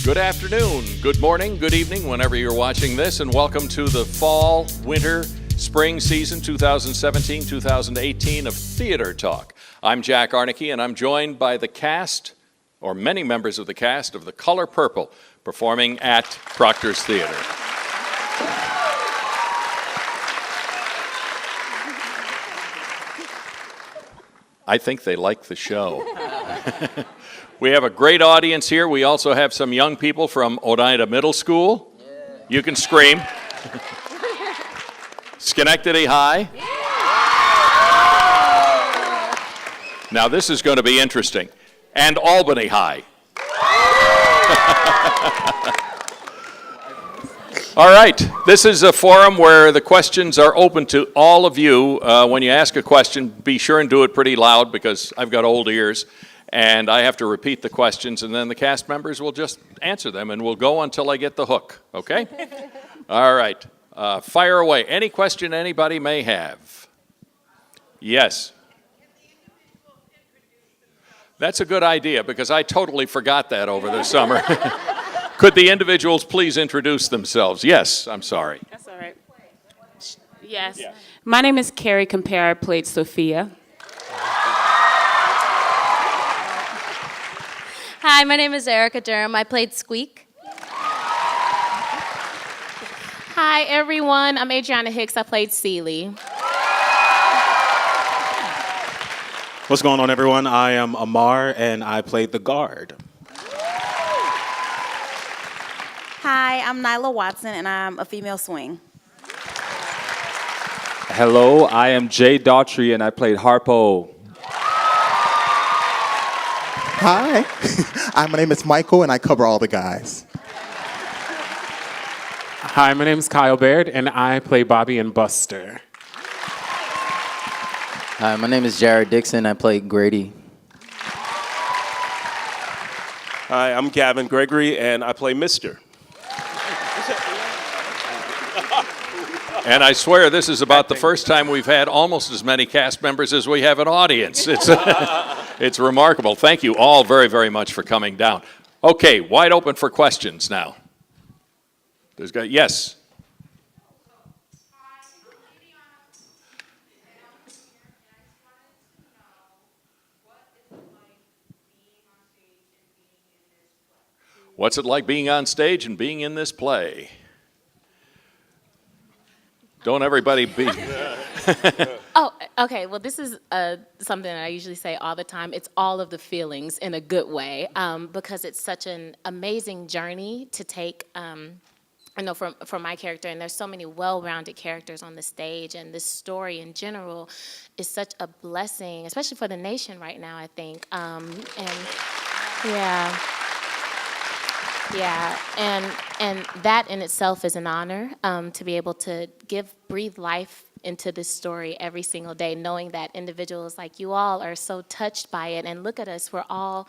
Good afternoon, good morning, good evening, whenever you're watching this, and welcome to the fall, winter, spring season 2017-2018 of Theater Talk. I'm Jack Arnicke, and I'm joined by the cast, or many members of the cast, of The Color Purple, performing at Proctor's Theater. I think they like the show. We have a great audience here. We also have some young people from Oneida Middle School. Yeah. You can scream. Schenectady High. Yeah. Now this is going to be interesting. And Albany High. All right, this is a forum where the questions are open to all of you. When you ask a question, be sure and do it pretty loud because I've got old ears. And I have to repeat the questions, and then the cast members will just answer them, and we'll go until I get the hook, okay? All right, fire away. Any question anybody may have? Yes. That's a good idea, because I totally forgot that over the summer. Could the individuals please introduce themselves? Yes, I'm sorry. That's all right. Yes. Yeah. My name is Carrie Compare. I played Sophia. Hi, my name is Erica Durham. I played Squeak. Hi, everyone. I'm Adriana Hicks. I played Celie. What's going on, everyone? I am Amar, and I played the guard. Hi, I'm Nyla Watson, and I'm a female swing. Hello, I am Jay Daughtry, and I played Harpo. Hi, my name is Michael, and I cover all the guys. Hi, my name is Kyle Baird, and I play Bobby and Buster. Hi, my name is Jared Dixon. I play Grady. Hi, I'm Gavin Gregory, and I play Mr. And I swear this is about the first time we've had almost as many cast members as we have an audience. It's remarkable. Thank you all very, very much for coming down. Okay, wide open for questions now. Yes. What's it like being on stage and being in this play? Don't everybody be... Oh, okay. Well, this is something that I usually say all the time. It's all of the feelings in a good way because it's such an amazing journey to take, from my character. And there's so many well-rounded characters on the stage. And this story in general is such a blessing, especially for the nation right now, I think. Yeah, and that in itself is an honor to be able to breathe life into this story every single day, knowing that individuals like you all are so touched by it. And look at us, we're all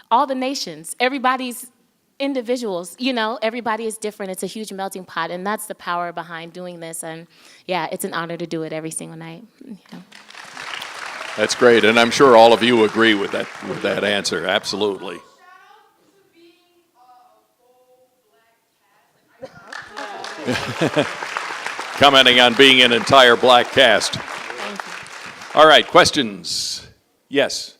the nations, everybody's individuals, everybody is different. It's a huge melting pot, and that's the power behind doing this. And yeah, it's an honor to do it every single night. Yeah. That's great, and I'm sure all of you agree with that answer, absolutely. Commenting on being an entire black cast. All right, questions? Yes.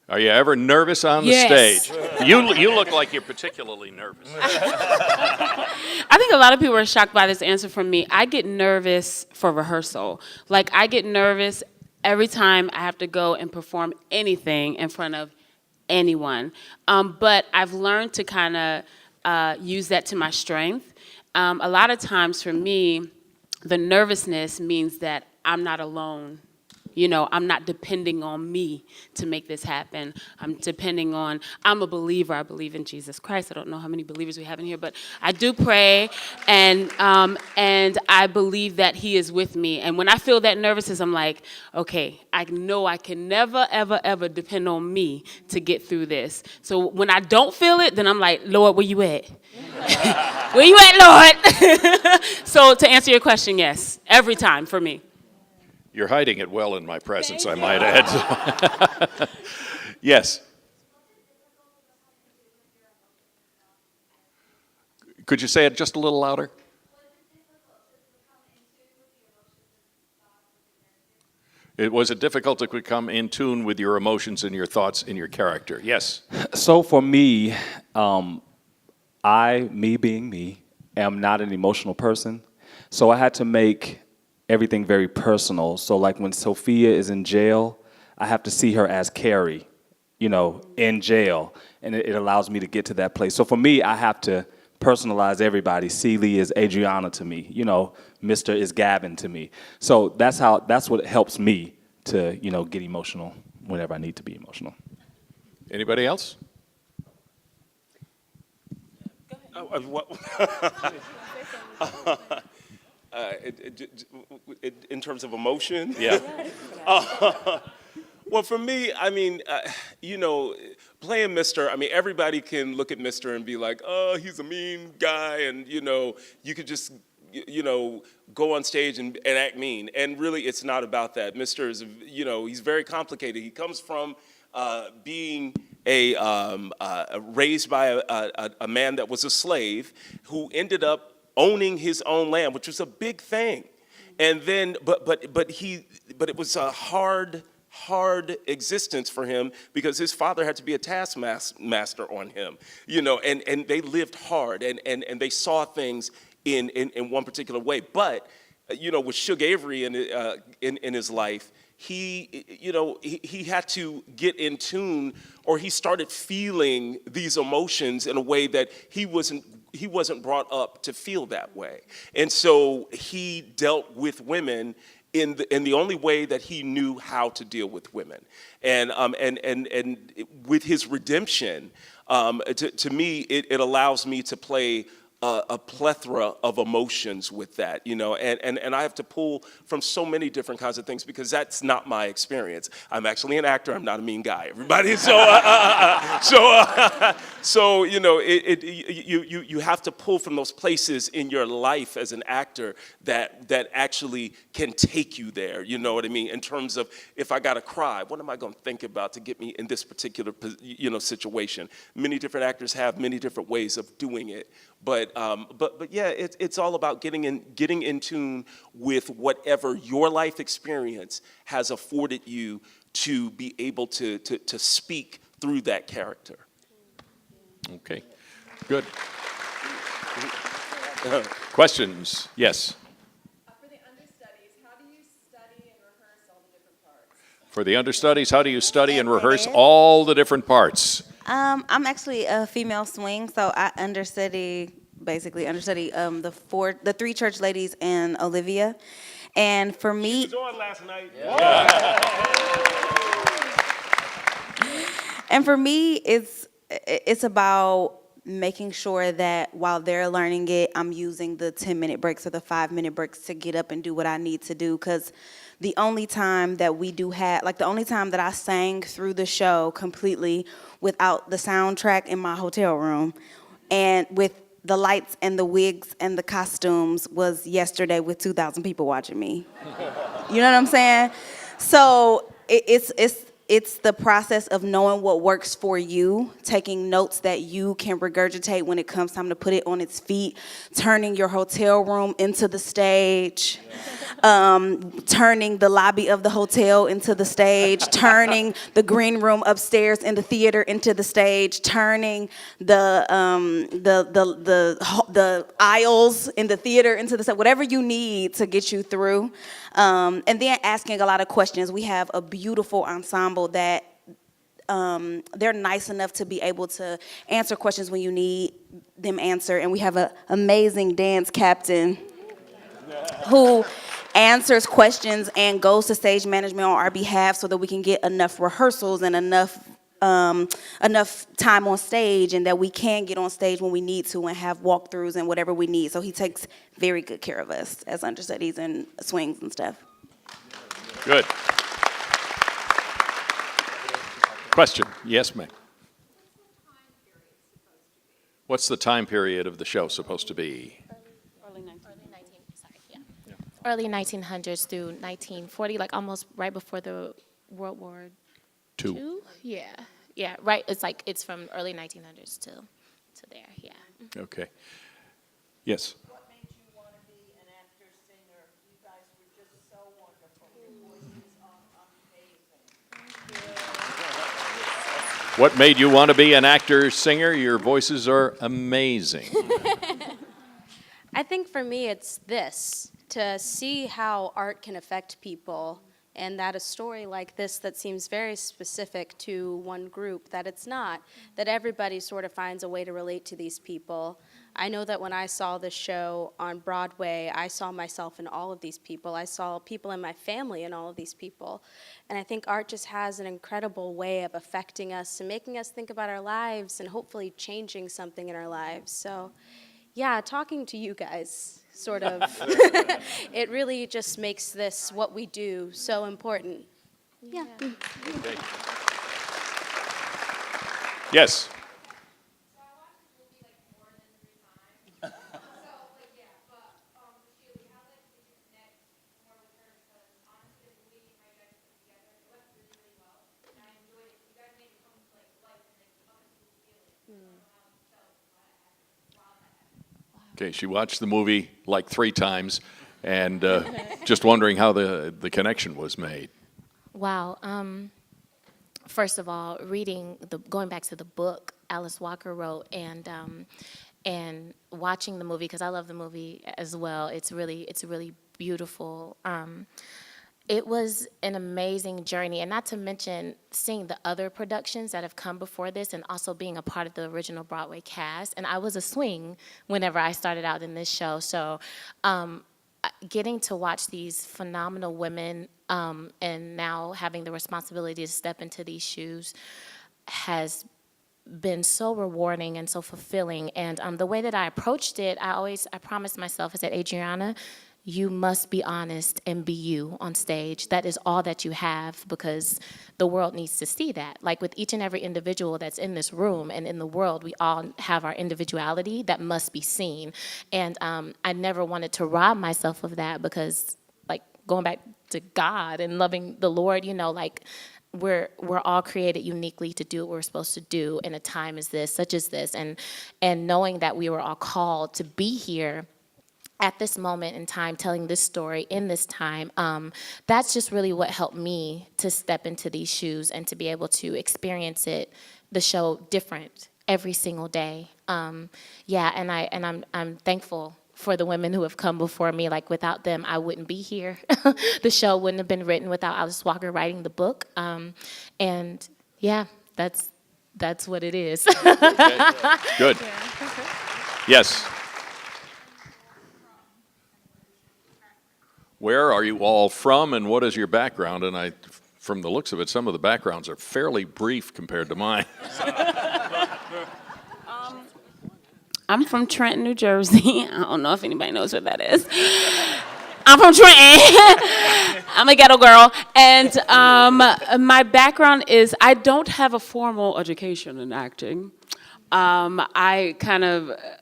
Are you ever nervous on the stage? You look like you're particularly nervous. I think a lot of people are shocked by this answer from me. I get nervous for rehearsal. Like, I get nervous every time I have to go and perform anything in front of anyone. But I've learned to kind of use that to my strength. A lot of times for me, the nervousness means that I'm not alone. I'm not depending on me to make this happen. I'm a believer. I believe in Jesus Christ. I don't know how many believers we have in here, but I do pray, and I believe that He is with me. And when I feel that nervousness, I'm like, okay, I know I can never, ever, ever depend on me to get through this. So when I don't feel it, then I'm like, Lord, where you at? Where you at, Lord? So to answer your question, yes, every time for me. You're hiding it well in my presence, I might add. Yes. Could you say it just a little louder? Was it difficult to become in tune with your emotions and your thoughts in your character? Yes. So for me, me being me, am not an emotional person. So I had to make everything very personal. So like when Sophia is in jail, I have to see her as Carrie, in jail. And it allows me to get to that place. So for me, I have to personalize everybody. Celie is Adriana to me. Mr. is Gavin to me. So that's what helps me to, get emotional whenever I need to be emotional. Anybody else? In terms of emotion? Yeah. Well, for me, I mean, playing Mr., everybody can look at Mr. and be like, oh, he's a mean guy, and, you could just, go on stage and act mean. And really, it's not about that. Mr. is, he's very complicated. He comes from being raised by a man that was a slave who ended up owning his own land, which was a big thing. And then, but it was a hard existence for him because his father had to be a taskmaster on him, and they lived hard and they saw things in one particular way. But, with Suge Avery in his life, he had to get in tune, or he started feeling these emotions in a way that he wasn't brought up to feel that way. And so he dealt with women in the only way that he knew how to deal with women. And with his redemption, to me, it allows me to play a plethora of emotions with that, and I have to pull from so many different kinds of things because that's not my experience. I'm actually an actor. I'm not a mean guy. Everybody, so you have to pull from those places in your life as an actor that actually can take you there. You know what I mean? In terms of if I gotta cry, what am I going to think about to get me in this particular situation? Many different actors have many different ways of doing it. But yeah, it's all about getting in tune with whatever your life experience has afforded you to be able to speak through that character. Okay, good. Questions? Yes. For the understudies, how do you study and rehearse all the different parts? For the understudies, how do you study and rehearse all the different parts? I'm actually a female swing, so I understudy the three church ladies and Olivia. And for me, She was on last night. and for me, it's about making sure that while they're learning it, I'm using the 10-minute breaks or the 5-minute breaks to get up and do what I need to do. Because the only time that the only time that I sang through the show completely without the soundtrack in my hotel room and with the lights and the wigs and the costumes was yesterday with 2,000 people watching me. You know what I'm saying? So it's the process of knowing what works for you, taking notes that you can regurgitate when it comes time to put it on its feet, turning your hotel room into the stage, turning the lobby of the hotel into the stage, turning the green room upstairs in the theater into the stage, turning the aisles in the theater into the stage, whatever you need to get you through. And then asking a lot of questions. We have a beautiful ensemble that they're nice enough to be able to answer questions when you need them answered. And we have an amazing dance captain who answers questions and goes to stage management on our behalf so that we can get enough rehearsals and enough time on stage, and that we can get on stage when we need to and have walkthroughs and whatever we need. So he takes very good care of us as understudies and swings and stuff. Good. Question? Yes, ma'am. What's the time period of the show supposed to be? Early 1900s through 1940, like almost right before the World War II. Yeah, right. It's from early 1900s to there. Yeah. Okay. Yes. What made you want to be an actor, singer? You guys were just so wonderful. Your voices are amazing. What made you want to be an actor, singer? Your voices are amazing. I think for me, it's this to see how art can affect people, and that a story like this that seems very specific to one group, that it's not, that everybody sort of finds a way to relate to these people. I know that when I saw this show on Broadway, I saw myself in all of these people. I saw people in my family in all of these people. And I think art just has an incredible way of affecting us and making us think about our lives and hopefully changing something in our lives. So, yeah, talking to you guys, sort of, it really just makes this, what we do, so important. Yeah. Okay. Yes. Okay, she watched the movie like 3 times and just wondering how the connection was made. Wow. First of all, going back to the book Alice Walker wrote, and watching the movie, because I love the movie as well. It's really beautiful. It was an amazing journey, and not to mention seeing the other productions that have come before this and also being a part of the original Broadway cast. And I was a swing whenever I started out in this show. So getting to watch these phenomenal women and now having the responsibility to step into these shoes has been so rewarding and so fulfilling. And the way that I approached it, I promised myself, I said, Adriana, you must be honest and be you on stage. That is all that you have, because the world needs to see that. Like with each and every individual that's in this room and in the world, we all have our individuality that must be seen. And I never wanted to rob myself of that, because like going back to God and loving the Lord, like we're all created uniquely to do what we're supposed to do in a time as this, such as this, and knowing that we were all called to be here at this moment in time, telling this story in this time, that's just really what helped me to step into these shoes and to be able to experience the show different every single day. And I'm thankful for the women who have come before me. Like without them, I wouldn't be here. The show wouldn't have been written without Alice Walker writing the book. And yeah, that's what it is. Okay. Good. Yes. Where are you all from, and what is your background? And from the looks of it, some of the backgrounds are fairly brief compared to mine. I'm from Trenton, New Jersey. I don't know if anybody knows what that is. I'm from Trenton. I'm a ghetto girl. And my background is I don't have a formal education in acting. I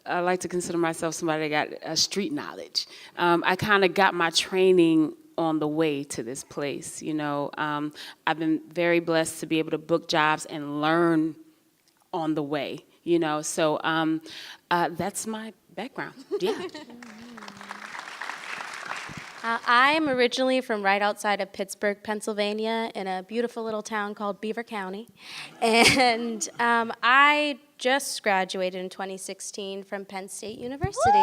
like to consider myself somebody that got street knowledge. I kind of got my training on the way to this place, I've been very blessed to be able to book jobs and learn on the way, So that's my background, yeah. I'm originally from right outside of Pittsburgh, Pennsylvania, in a beautiful little town called Beaver County. And I just graduated in 2016 from Penn State University.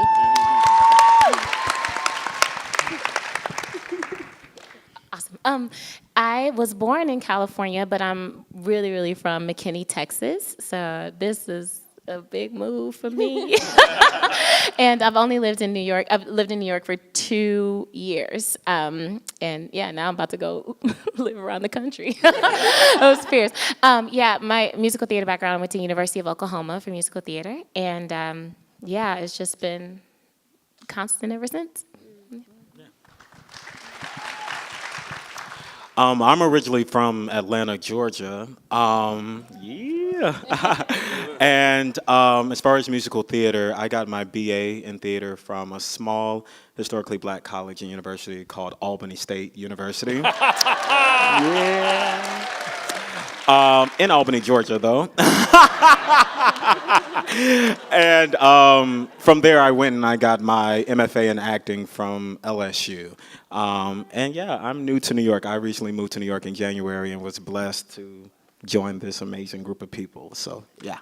Awesome. I was born in California, but I'm really, really from McKinney, Texas. So this is a big move for me. And I've only lived in New York. I've lived in New York for 2 years. And yeah, now I'm about to go live around the country. That was fierce. My musical theater background, I went to University of Oklahoma for musical theater. And yeah, it's just been constant ever since. I'm originally from Atlanta, Georgia. And as far as musical theater, I got my BA in theater from a small, historically black college and university called Albany State University. Yeah. In Albany, Georgia, though. And from there, I went and I got my MFA in acting from LSU. And yeah, I'm new to New York. I recently moved to New York in January and was blessed to join this amazing group of people. So yeah.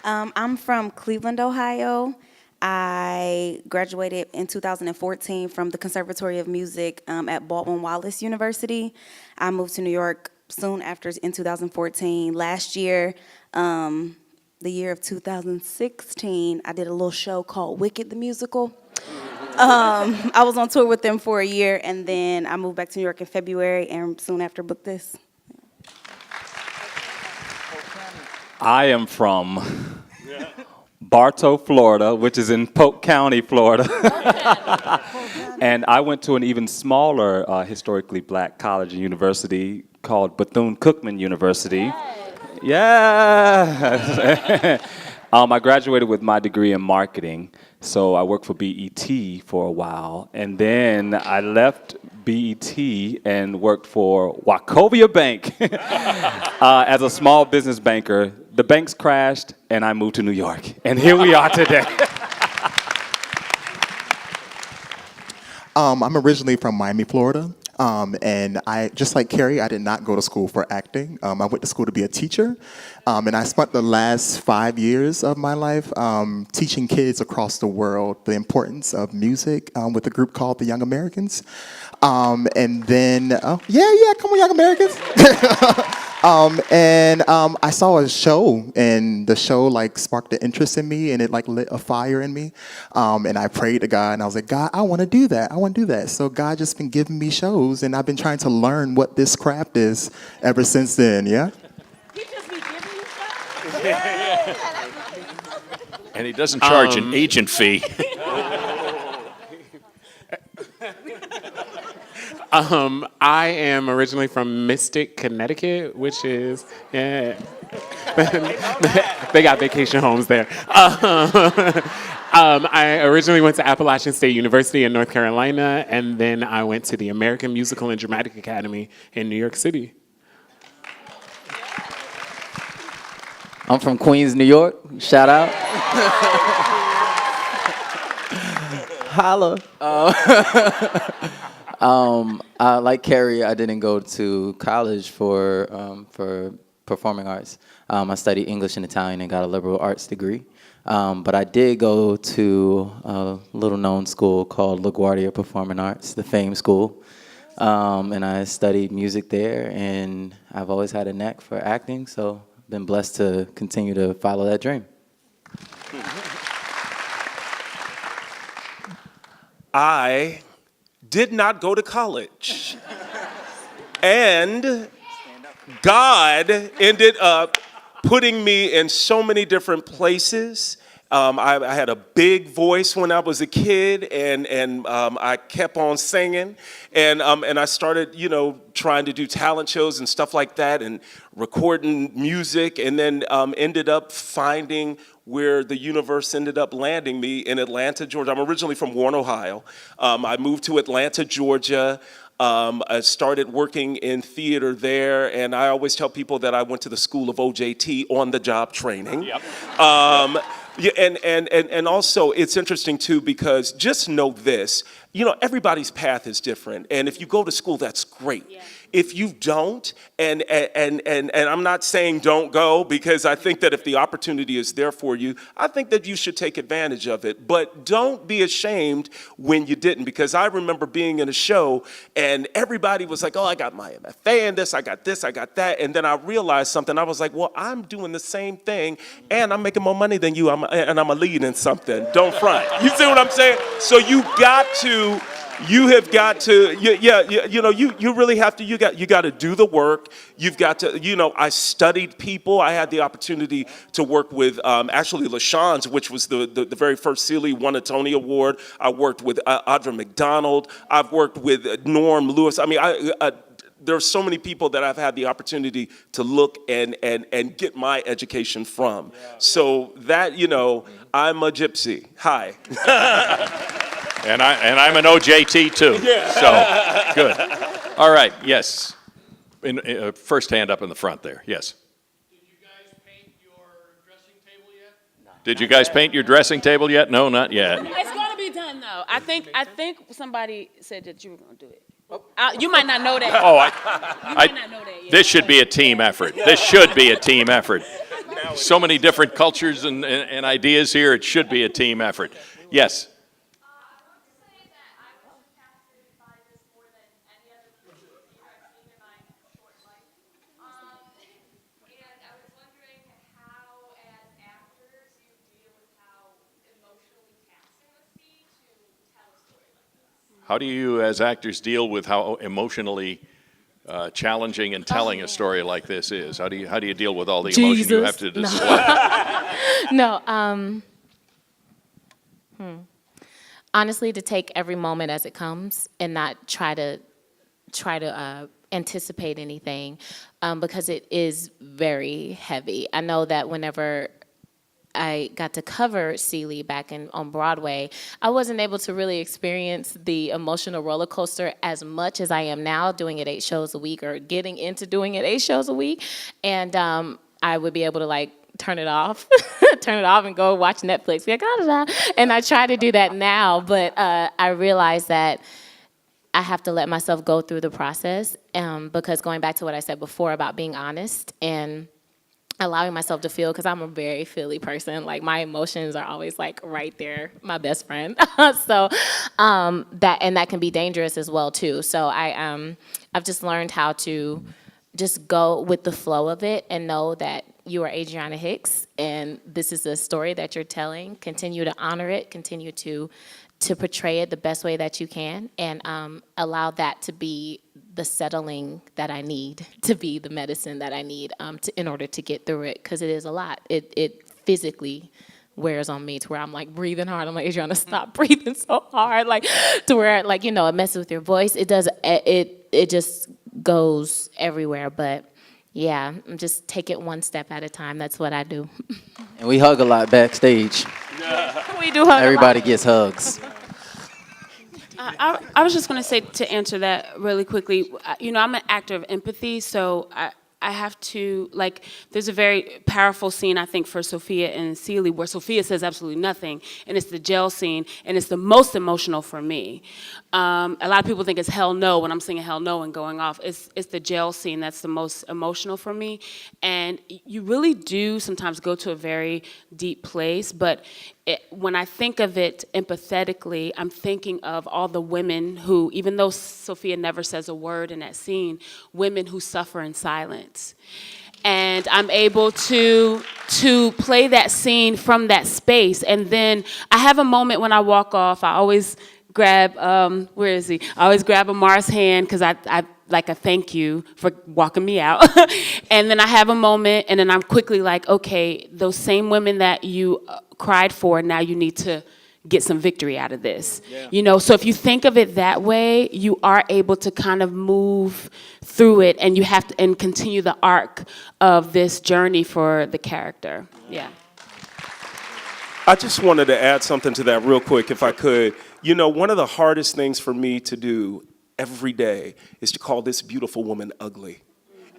I'm from Cleveland, Ohio. I graduated in 2014 from the Conservatory of Music at Baldwin Wallace University. I moved to New York soon after in 2014. Last year, the year of 2016, I did a little show called Wicked the Musical. I was on tour with them for a year, and then I moved back to New York in February, and soon after booked this. I am from Bartow, Florida, which is in Polk County, Florida. And I went to an even smaller historically black college and university called Bethune-Cookman University. Yeah. I graduated with my degree in marketing, so I worked for BET for a while, and then I left BET and worked for Wachovia Bank as a small business banker. The banks crashed, and I moved to New York, and here we are today. I'm originally from Miami, Florida. And I, just like Carrie, I did not go to school for acting. I went to school to be a teacher. And I spent the last 5 years of my life teaching kids across the world the importance of music with a group called the Young Americans. And then, come on, Young Americans. I saw a show, and the show like sparked an interest in me, and it like lit a fire in me. And I prayed to God, and I was like, God, I want to do that. I want to do that. So God just been giving me shows, and I've been trying to learn what this craft is ever since then. Yeah. He just be giving you stuff? And he doesn't charge an agent fee. I am originally from Mystic, Connecticut, which is, yeah. They got vacation homes there. I originally went to Appalachian State University in North Carolina, and then I went to the American Musical and Dramatic Academy in New York City. I'm from Queens, New York. Shout out. Holla. Like Carrie, I didn't go to college for performing arts. I studied English and Italian and got a liberal arts degree. But I did go to a little-known school called LaGuardia Performing Arts, the Fame School. And I studied music there, and I've always had a knack for acting, so I've been blessed to continue to follow that dream. I did not go to college. And God ended up putting me in so many different places. I had a big voice when I was a kid, and I kept on singing, and I started, trying to do talent shows and stuff like that, and recording music, and then ended up finding where the universe ended up landing me in Atlanta, Georgia. I'm originally from Warren, Ohio. I moved to Atlanta, Georgia. I started working in theater there, and I always tell people that I went to the school of OJT, on-the-job training. Yep. Yeah, and also it's interesting too, because just know this, everybody's path is different, and if you go to school, that's great. Yeah. If you don't, and I'm not saying don't go, because I think that if the opportunity is there for you, I think that you should take advantage of it. But don't be ashamed when you didn't, because I remember being in a show and everybody was like, oh, I got my MFA in this, I got that. And then I realized something. I was like, well, I'm doing the same thing and I'm making more money than you, and I'm a lead in something. Don't front. You see what I'm saying? So you have got to, you really have to, you got to do the work. You've got to, I studied people. I had the opportunity to work with, actually LaShawn's, which was the very first Celie, won a Tony Award. I worked with Audra McDonald. I've worked with Norm Lewis. I mean, there's so many people that I've had the opportunity to look and get my education from. Yeah. So that, I'm a gypsy. Hi. And I'm an OJT too. Yeah. So good. All right. Yes. First hand up in the front there, yes. Did you guys paint your dressing table yet? Did you guys paint your dressing table yet? No, not yet. It's going to be done, though. I think somebody said that you were going to do it. You might not know that. You might not know that yet. This should be a team effort. This should be a team effort. So many different cultures and ideas here. It should be a team effort. Yes. How do you, as actors, deal with how emotionally challenging and telling a story like this is? How do you deal with all the emotion you have to display? No. Honestly, to take every moment as it comes and not try to anticipate anything, because it is very heavy. I know that whenever I got to cover Celie back on Broadway, I wasn't able to really experience the emotional roller coaster as much as I am now, doing it 8 shows a week or getting into doing it 8 shows a week. And I would be able to turn it off and go watch Netflix. Be like, da, da, da. And I try to do that now, but I realize that I have to let myself go through the process, because going back to what I said before about being honest and allowing myself to feel, because I'm a very feely person. My emotions are always right there, my best friend. So that can be dangerous as well too. So I've just learned how to just go with the flow of it and know that you are Adriana Hicks and this is a story that you're telling. Continue to honor it, continue to portray it the best way that you can, and allow that to be the settling that I need, to be the medicine that I need in order to get through it, because it is a lot. It physically wears on me to where I'm breathing hard. I'm like, Adriana, stop breathing so hard, to where it messes with your voice. It does. It just goes everywhere. But yeah, just take it one step at a time. That's what I do. And we hug a lot backstage. We do hug. Everybody gets hugs. I was just going to say, to answer that really quickly, I'm an actor of empathy, so I have to, there's a very powerful scene, I think, for Sophia and Celie, where Sophia says absolutely nothing, and it's the jail scene, and it's the most emotional for me. A lot of people think it's Hell No when I'm singing Hell No and going off. It's the jail scene that's the most emotional for me, and you really do sometimes go to a very deep place, but when I think of it empathetically, I'm thinking of all the women who, even though Sophia never says a word in that scene, women who suffer in silence. And I'm able to play that scene from that space. And then I have a moment when I walk off, I always grab, where is he? I always grab Amar's hand, because I like a thank you for walking me out. And then I have a moment, and then I'm quickly like, okay, those same women that you cried for, now you need to get some victory out of this. Yeah. So if you think of it that way, you are able to kind of move through it, and you have to and continue the arc of this journey for the character. Yeah. I just wanted to add something to that real quick, if I could. One of the hardest things for me to do every day is to call this beautiful woman ugly.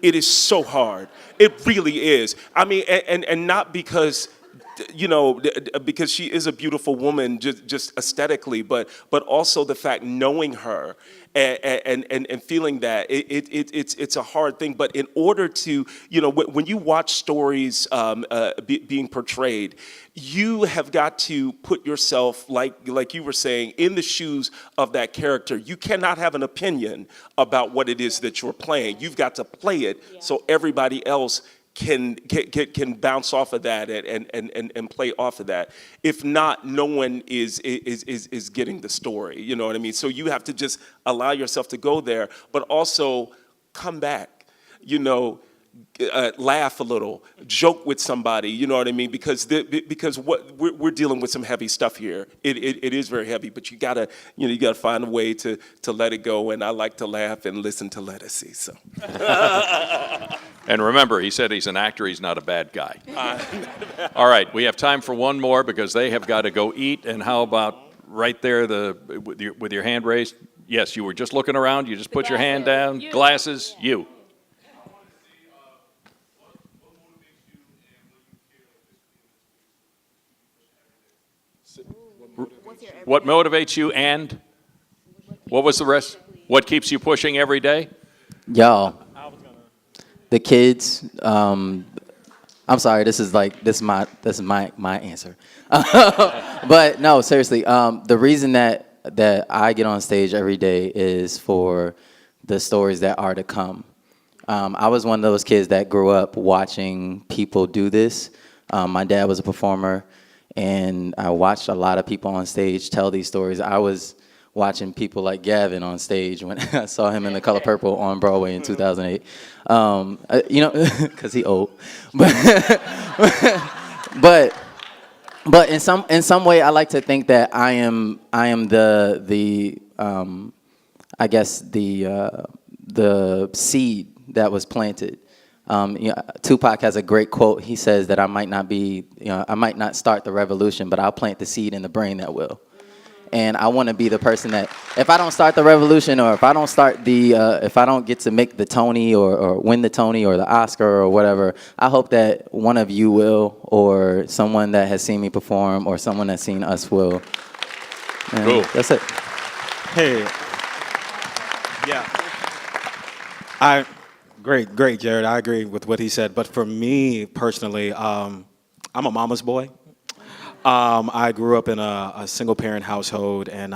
It is so hard. It really is. I mean, and not because, because she is a beautiful woman just aesthetically, but also the fact knowing her and feeling that it's a hard thing. But in order to, when you watch stories being portrayed, you have got to put yourself, like you were saying, in the shoes of that character. You cannot have an opinion about what it is that you're playing. You've got to play it so everybody else can bounce off of that and play off of that. If not, no one is getting the story. You know what I mean? So you have to just allow yourself to go there, but also come back. Laugh a little, joke with somebody. You know what I mean? Because what we're dealing with some heavy stuff here. It is very heavy, but you gotta find a way to let it go. And I like to laugh and listen to Lettucey. So. And remember, he said he's an actor, he's not a bad guy. All right, we have time for one more because they have got to go eat. And how about right there with your hand raised? Yes, you were just looking around, you just put your hand down. Glasses, you. What motivates you, and what was the rest? What keeps you pushing every day? Y'all, the kids. I'm sorry. This is my answer. But no, seriously. The reason that I get on stage every day is for the stories that are to come. I was one of those kids that grew up watching people do this. My dad was a performer, and I watched a lot of people on stage tell these stories. I was watching people like Gavin on stage when I saw him in The Color Purple on Broadway in 2008. Because he old. But in some way, I like to think that I am the seed that was planted. Tupac has a great quote. He says that I might not start the revolution, but I'll plant the seed in the brain that will. And I want to be the person that, if I don't start the revolution, or if I don't if I don't get to make the Tony or win the Tony or the Oscar or whatever, I hope that one of you will, or someone that has seen me perform, or someone that's seen us will. And cool. That's it. Hey. Yeah. Great, Jared. I agree with what he said. But for me personally, I'm a mama's boy. I grew up in a single-parent household, and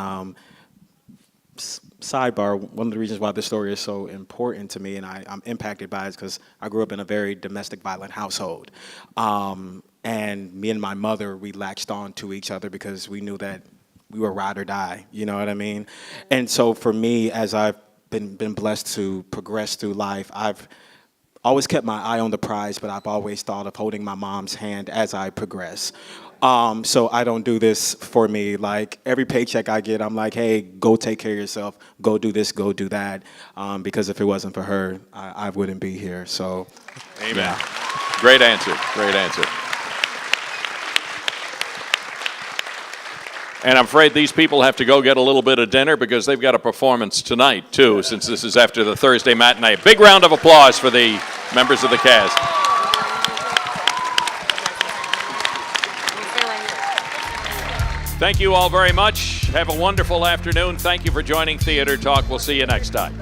sidebar, one of the reasons why this story is so important to me and I'm impacted by it is because I grew up in a very domestic violent household. And me and my mother, we latched on to each other because we knew that we were ride or die, you know what I mean? And so for me, as I've been blessed to progress through life, I've always kept my eye on the prize, but I've always thought of holding my mom's hand as I progress. So I don't do this for me. Like, every paycheck I get, I'm like, hey, go take care of yourself. Go do this, go do that. Because if it wasn't for her, I wouldn't be here. So, amen. Yeah. Great answer. Great answer. And I'm afraid these people have to go get a little bit of dinner because they've got a performance tonight, too, since this is after the Thursday matinee. Big round of applause for the members of the cast. Thank you all very much. Have a wonderful afternoon. Thank you for joining Theater Talk. We'll see you next time.